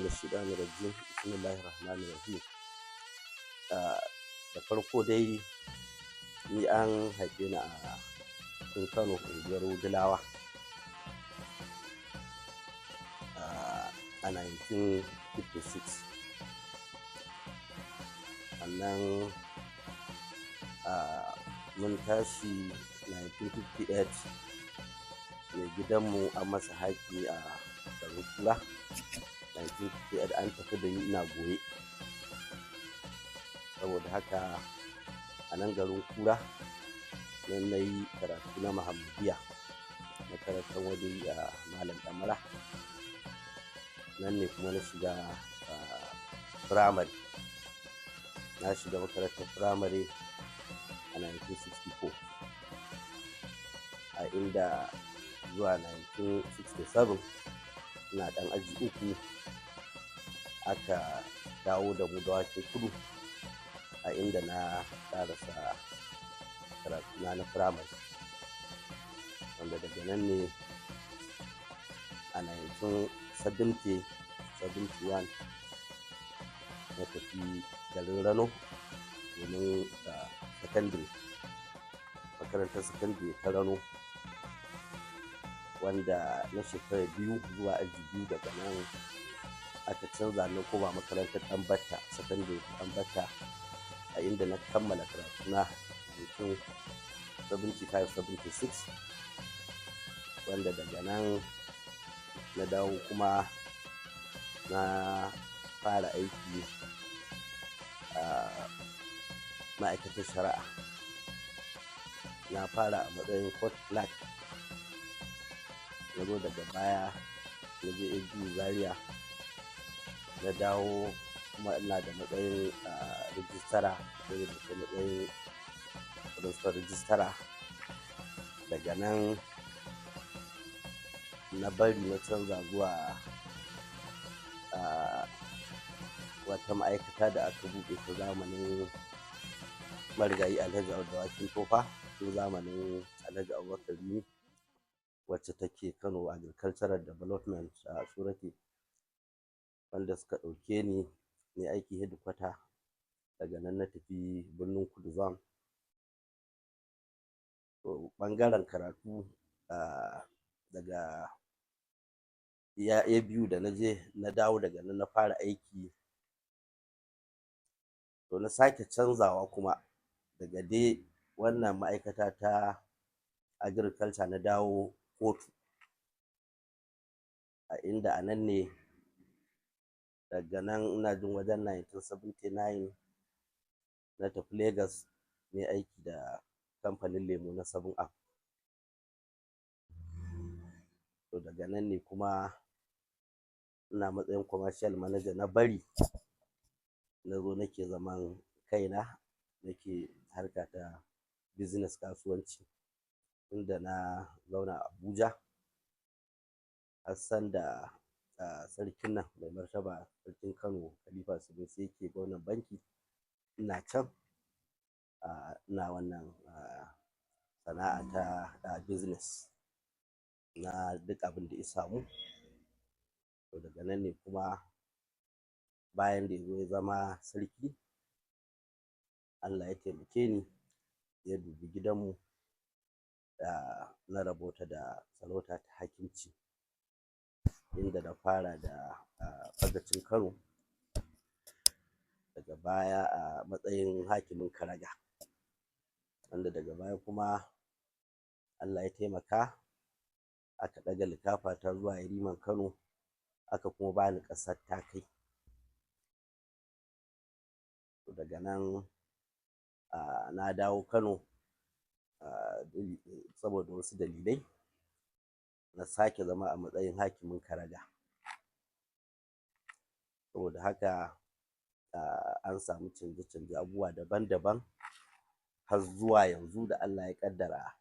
من الشيطان الرجيم بسم الله الرحمن الرحيم. Da farko dai ni an haife ni a cikin Kano unguwar Wudulawa a 1956. Sannan mun tashi 1958 mai gidanmu an masa haƙi a garin Kura. 1958 an tafi da ni ina goye, saboda haka a nan garin Kura nan na yi karatu na Muhammadiyya, makarantar wani Malam Ɗamara. Nan ne kuma na shiga firamare. Na shiga makarantar firamare a 1964, a inda zuwa 1967 ina ɗan aji uku aka dawo da mu Dawakin Kudu, a inda na ƙarasa karatuna na firamare, wanda daga nan ne a 1971 na tafi garin Rano domin sakandire, makarantar sakandire ta Rano, wanda na shekara 2 zuwa aji 2. Daga nan aka canza na koma makarantar Ɗanbatta sakandire Ɗanbatta, a inda na kammala karatuna 1975-76, wanda daga nan na dawo kuma na fara aiki a ma'aikatar shari'a. Na fara a matsayin court clerk, na zo daga baya na je ABU Zaria, na dawo kuma ina da matsayin rijistara, da matsayin principal rijistara. Daga nan na bari na canza zuwa wata ma'aikata da aka buɗe ta zamanin marigayi Alhaji Audu Dawakin Tofa, tun zamanin Alhaji Abubakar Rimi, wacce take Kano Agricultural Development Authority, wanda suka ɗauke ni ne aiki headquarter. Daga nan na tafi Birnin Kudu Zone. Ɓangaren karatu daga ABU da na je na dawo, daga nan na fara aiki, to na sake canzawa kuma daga dai wannan ma'aikata ta agriculture na dawo kotu, a inda a nan ne daga nan ina jin wajen 1979 na tafi Lagos ne aiki da kamfanin lemo na 7up. To daga nan ne kuma ina matsayin commercial manager na bari na zo nake zaman kaina, nake harka ta business kasuwanci, inda na zauna a Abuja har sanda sarkin nan mai martaba sarkin Kano Khalifa Sunusi yake gwamnan banki. Ina can ina wannan sana'a ta business na duk abin da ya samu. To daga nan ne kuma bayan da ya zo ya zama sarki, Allah ya taimake ni ya dubi gidanmu da na rabauta da sarauta ta hakimci, inda na fara da dagacin Kano, daga baya a matsayin hakimin Karaga, wanda daga baya kuma Allah ya taimaka aka ɗaga likafata zuwa Yariman Kano, aka kuma bani ƙasar Takai. Daga nan na dawo Kano saboda wasu dalilai, na sake zama a matsayin hakimin Karaga. Saboda haka an samu canje-canje, abubuwa daban-daban, har zuwa yanzu da Allah ya ƙaddara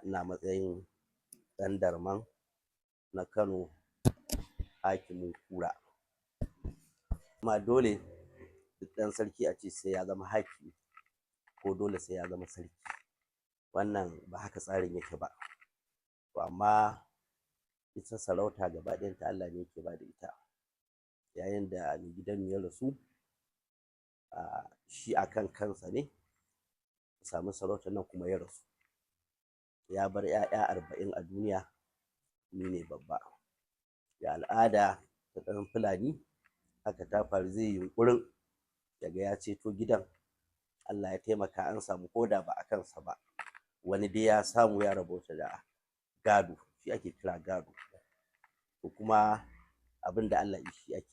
ina matsayin ɗan Darman na Kano, hakimin Kura. Kuma dole duk ɗan sarki a ce sai ya zama hakimi, ko dole sai ya zama sarki. Wannan ba haka tsarin yake ba. To amma ita sarauta gaba ɗayanta Allah ne yake ba da ita. yayin da mai gidanmu ya rasu, shi akan kansa ne ya samu sarautar nan kuma ya rasu. Ya bar 'ya'ya 40 a duniya, ni ne babba. Da al'ada ta ɗan Fulani haka ta faru, zai yi yunƙurin ya ga ya ceto gidan. Allah ya taimaka an samu, ko da ba a kansa ba, wani dai ya samu ya rabauta da gado, shi ake kira gado. To kuma abin da Allah ya yi shi ake,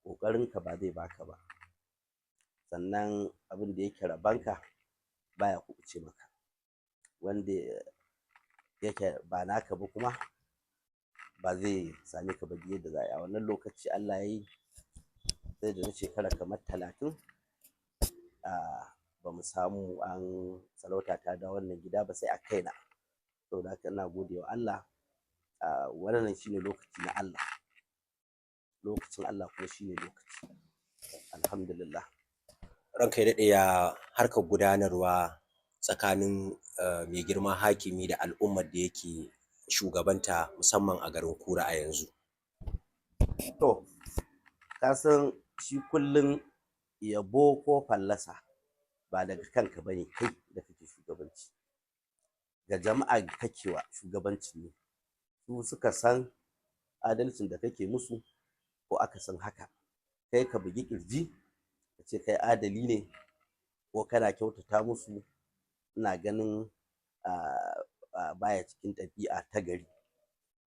ƙoƙarinka ba zai baka ba, sannan abin da yake rabonka baya kuɓuce maka, wanda yake ba naka ba kuma ba zai same ka ba duk yadda za a yi. A wannan lokaci Allah ya yi sai da na shekara kamar 30 ba mu samu an sarauta ta dawo wannan gida ba sai a kaina. Saboda haka ina gode wa Allah. Wannan shine lokaci na Allah, lokacin Allah kuma shine lokaci. Alhamdulillah. Ranka ya daɗe, ya harkar gudanarwa tsakanin mai girma hakimi da al'ummar da yake shugabanta musamman a garin Kura a yanzu? To, ka san shi kullum yabo ko fallasa ba daga kanka ba ne, kai da kake shugabanci. Ga jama'a da kake wa shugabanci ne, su suka san adalcin da kake musu ko akasin haka. Kai ka bugi ƙirji ka ce kai adali ne ko kana kyautata musu, ina ganin baya cikin ɗabi'a ta gari.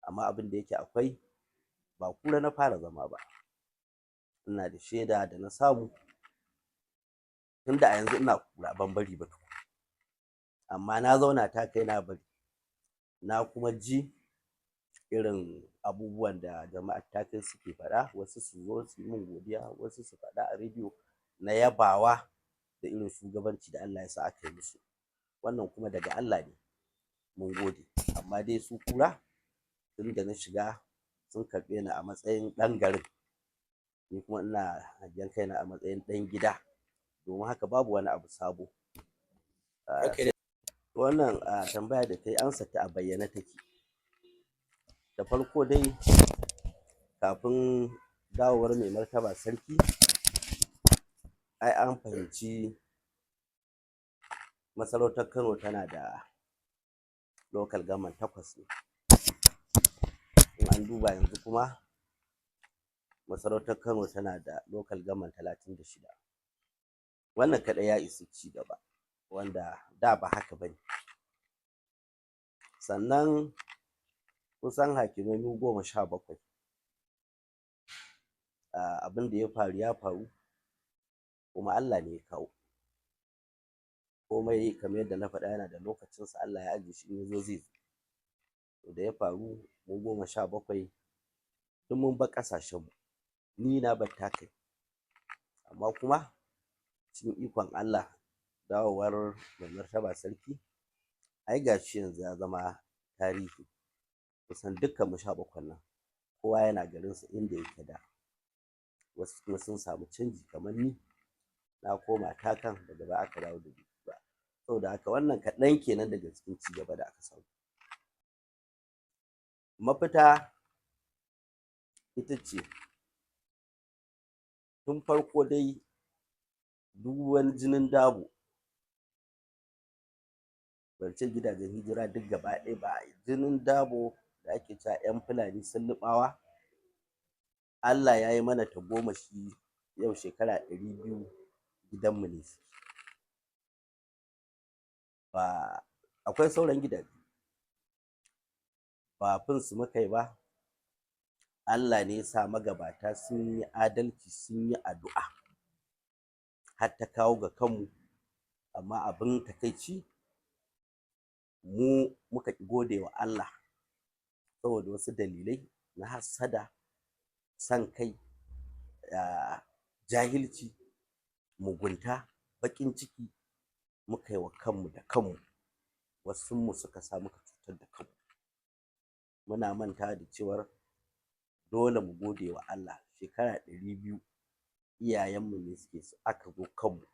Amma abin da yake akwai, ba Kura na fara zama ba, ina da shaida da na samu tunda a yanzu ina Kura, ban bari ba tukuna. Amma na zauna ta kai na bari, na kuma ji irin abubuwan da jama'ar ta kai suke faɗa, wasu su zo su yi min godiya, wasu su faɗa a rediyo na yabawa da irin shugabanci da Allah ya sa aka yi musu. Wannan kuma daga Allah ne, mun gode. Amma dai su Kura tun da na shiga sun karɓe ni a matsayin ɗan garin, ni kuma ina hangen kaina a matsayin ɗan gida, domin haka babu wani abu sabo. Wannan tambaya da kai amsarta a bayyane take. Da farko dai, kafin dawowar mai martaba sarki, ai an fahimci masarautar Kano tana da local government 8 ne. In an duba yanzu kuma masarautar Kano tana da local government 36. Wannan kaɗai ya isa ci gaba, wanda da ba haka ba ne. Sannan kusan hakimai mu 17. Abin da ya faru ya faru, kuma Allah ne ya kawo. Komai kamar yadda na faɗa yana da lokacinsa, Allah ya ajiye shi, in ya zo zai zo. To da ya faru mu 17 duk mun bar ƙasashenmu, ni na bar Takai. Amma kuma cikin ikon Allah, dawowar mai martaba sarki, ai ga shi yanzu ya zama tarihi. Kusan dukkanmu 17 nan kowa yana garinsa inda yake da. Wasu kuma sun samu canji kamar ni, na koma Takan, daga baya aka dawo da ni Kura. Saboda haka wannan kaɗan kenan daga cikin ci gaba da aka samu. Mafita ita ce, tun farko dai duk wani jinin dabo, ban ce gidajen hijira duk gaba ɗaya ba, jinin dabo da ake cewa 'yan Fulani Sulluɓawa, Allah ya yi mana tagomashi yau shekara 200 gidanmu ne suke. Akwai sauran gidaje, ba fin su muka yi ba. Allah ne ya sa magabata sun yi adalci, sun yi addu'a har ta kawo ga kanmu. Amma abin takaici, mu muka ƙi gode wa Allah saboda wasu dalilai na hassada, son kai, jahilci, mugunta, baƙin ciki, muka yi wa kanmu da kanmu. Wasunmu suka sa muka cutar da kanmu. Muna mantawa da cewar dole mu gode wa Allah. Shekara 200 iyayenmu ne aka zo kanmu,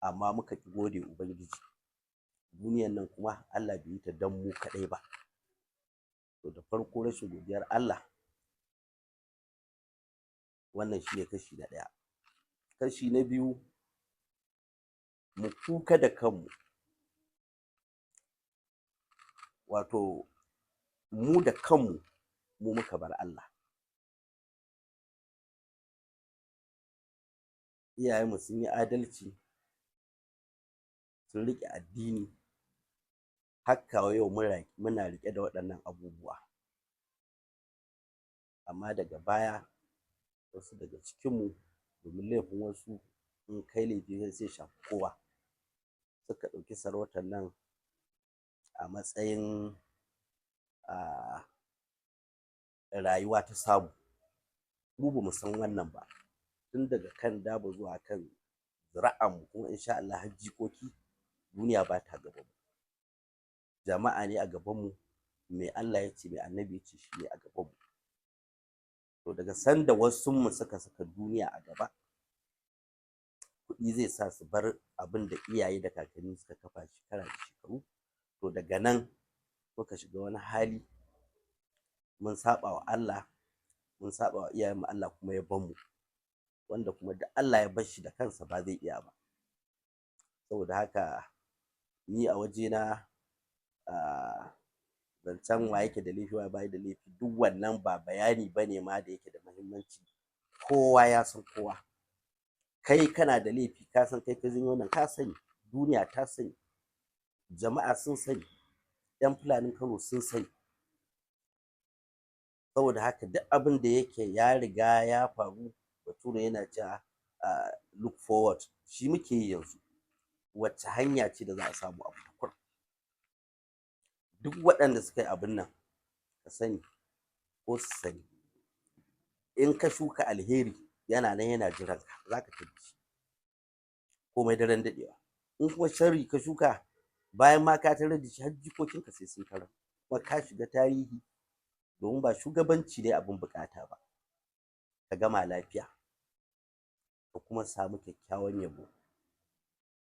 amma muka ƙi gode wa Ubangiji. Duniyar nan kuma Allah bai yi ta don mu kaɗai ba. To da farko rashin godiyar Allah wannan shine kashi na ɗaya. Kashi na biyu, mu kuka da kanmu, wato mu da kanmu mu muka bar Allah. Iyayenmu sun yi adalci, sun riƙe addini, har kawo yau muna riƙe da waɗannan abubuwa. Amma daga baya wasu daga cikinmu, domin laifin wasu in kai laifi zai shafi kowa, suka ɗauki sarautar nan a matsayin rayuwa ta samu. Mu ba mu san wannan ba, tun daga kan dabo zuwa kan zuri'armu kuma insha Allah har jikoki, duniya ba ta gabanmu. Jama'a ne a gabanmu, me Allah ya ce, me Annabi ya ce shi ne a gabanmu. To daga sanda wasunmu suka saka duniya a gaba, kuɗi zai sa su bar abin da iyaye da kakanni suka kafa shekara da shekaru, to daga nan muka shiga wani hali, mun saɓa wa Allah, mun saɓa wa iyayenmu, Allah kuma ya bar mu, wanda kuma duk Allah ya bar shi da kansa ba zai iya ba. Saboda haka ni a wajena zancen wa yake da laifi wa ba da laifi, duk wannan ba bayani ba ne ma da yake da muhimmanci. Kowa ya san kowa. Kai kana da laifi, ka san kai ka janyo wannan, ka sani, duniya ta sani, jama'a sun sani, 'yan Fulanin Kano sun sani. Saboda haka duk abin da yake ya riga ya faru, Bature yana cewa look forward, shi muke yi yanzu. Wacce hanya ce da za a samu abu tukur. Duk waɗanda suka yi abin nan, ka sani ko su sani, in ka shuka alheri yana nan yana jiran ka, za ka tafi shi komai daren daɗewa. In kuma sharri ka shuka, bayan ma ka tarar da shi har jikokinka sai sun tarar, kuma ka shiga tarihi, domin ba shugabanci ne abin buƙata ba, ka gama lafiya ka kuma samu kyakkyawan yabo,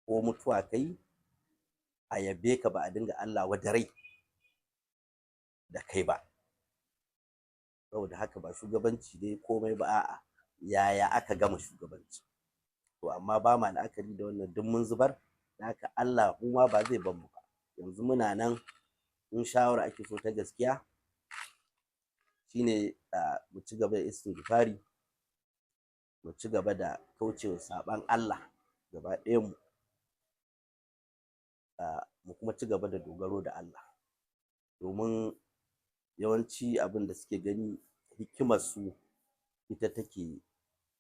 ko mutuwa kai a yabe ka, ba a dinga Allah wadarai da kai ba. Saboda haka ba shugabanci ne komai ba, a'a yaya aka gama shugabanci. To amma ba ma la'akari da wannan, duk mun zubar, da haka Allah mu ma ba zai bar mu ba. Yanzu muna nan, in shawara ake so ta gaskiya, shine mu ci gaba da istighfari, mu ci gaba da kaucewa saɓan Allah gaba ɗayanmu, mu kuma ci gaba da dogaro da Allah. Domin yawanci abin da suke gani, hikimarsu ita take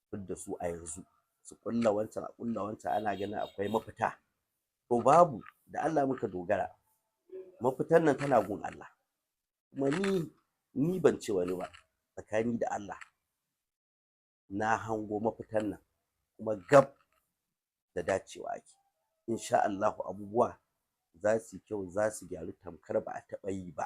fidda su a yanzu, su ƙulla wancan, a ƙulla wancan, ana ganin akwai mafita. To babu, da Allah muka dogara, mafitan nan tana gun Allah. Kuma ni ban ce wani ba, tsakani da Allah na hango mafitan nan, kuma gab da dacewa ake. Insha Allahu abubuwa za su yi kyau, za su gyaru tamkar ba a taɓa yi ba.